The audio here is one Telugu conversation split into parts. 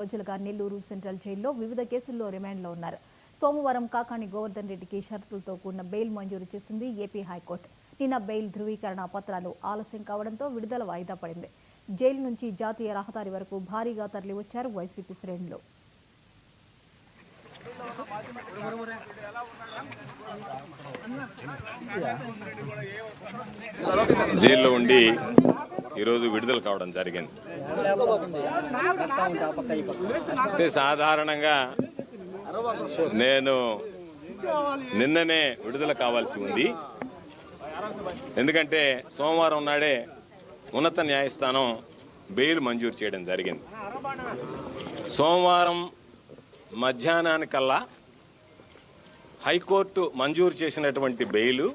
రోజులుగా నెల్లూరు సెంట్రల్ జైల్లో వివిధ కేసుల్లో రిమాండ్లో ఉన్నారు. సోమవారం కాకాణి గోవర్ధన్ రెడ్డికి షరతులతో కూడిన బెయిల్ మంజూరు చేసింది ఏపీ హైకోర్టు. నిన్న బెయిల్ ధృవీకరణ పత్రాలు ఆలస్యం కావడంతో విడుదల వాయిదా పడింది. జైలు నుంచి జాతీయ రహదారి వరకు భారీగా తరలివచ్చారు వైసీపీ శ్రేణులు. జైల్లో ఉండి ఈరోజు విడుదల కావడం జరిగింది. అంటే సాధారణంగా నేను నిన్ననే విడుదల కావాల్సి ఉంది. ఎందుకంటే సోమవారం నాడే ఉన్నత న్యాయస్థానం బెయిల్ మంజూరు చేయడం జరిగింది. సోమవారం మధ్యాహ్నానికల్లా హైకోర్టు మంజూరు చేసినటువంటి బెయిల్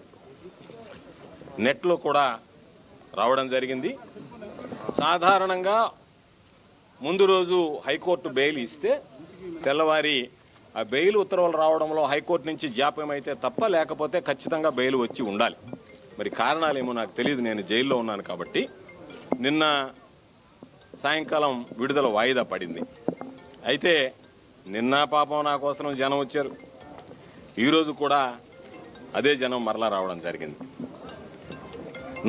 నెట్లో కూడా రావడం జరిగింది. సాధారణంగా ముందు రోజు హైకోర్టు బెయిల్ ఇస్తే తెల్లవారి ఆ బెయిల్ ఉత్తర్వులు రావడంలో హైకోర్టు నుంచి జాప్యం అయితే తప్ప లేకపోతే ఖచ్చితంగా బెయిల్ వచ్చి ఉండాలి. మరి కారణాలేమో నాకు తెలియదు, నేను జైల్లో ఉన్నాను కాబట్టి. నిన్న సాయంకాలం విడుదల వాయిదా పడింది. అయితే నిన్న పాపం నా కోసం జనం వచ్చారు, ఈరోజు కూడా అదే జనం మరలా రావడం జరిగింది.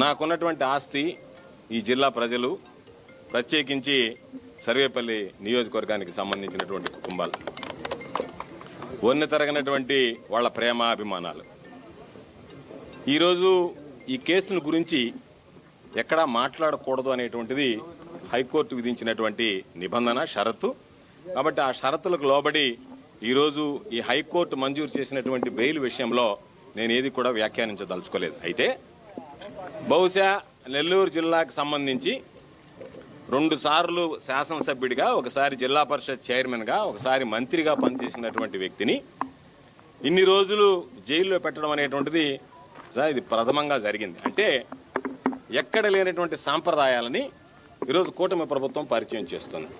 నాకున్నటువంటి ఆస్తి ఈ జిల్లా ప్రజలు, ప్రత్యేకించి సర్వేపల్లి నియోజకవర్గానికి సంబంధించినటువంటి కుటుంబాలు, వన్నె తరగనటువంటి వాళ్ళ ప్రేమ అభిమానాలు. ఈరోజు ఈ కేసును గురించి ఎక్కడా మాట్లాడకూడదు అనేటువంటిది హైకోర్టు విధించినటువంటి నిబంధన, షరతు. కాబట్టి ఆ షరతులకు లోబడి ఈరోజు ఈ హైకోర్టు మంజూరు చేసినటువంటి బెయిల్ విషయంలో నేను ఏది కూడా వ్యాఖ్యానించదలుచుకోలేదు. అయితే బహుశా నెల్లూరు జిల్లాకు సంబంధించి 2 సార్లు శాసనసభ్యుడిగా, ఒకసారి జిల్లా పరిషత్ చైర్మన్గా, ఒకసారి మంత్రిగా పనిచేసినటువంటి వ్యక్తిని ఇన్ని రోజులు జైల్లో పెట్టడం అనేటువంటిది ఇది ప్రథమంగా జరిగింది. అంటే ఎక్కడ లేనటువంటి సాంప్రదాయాలని ఈరోజు కూటమి ప్రభుత్వం పరిచయం చేస్తుంది.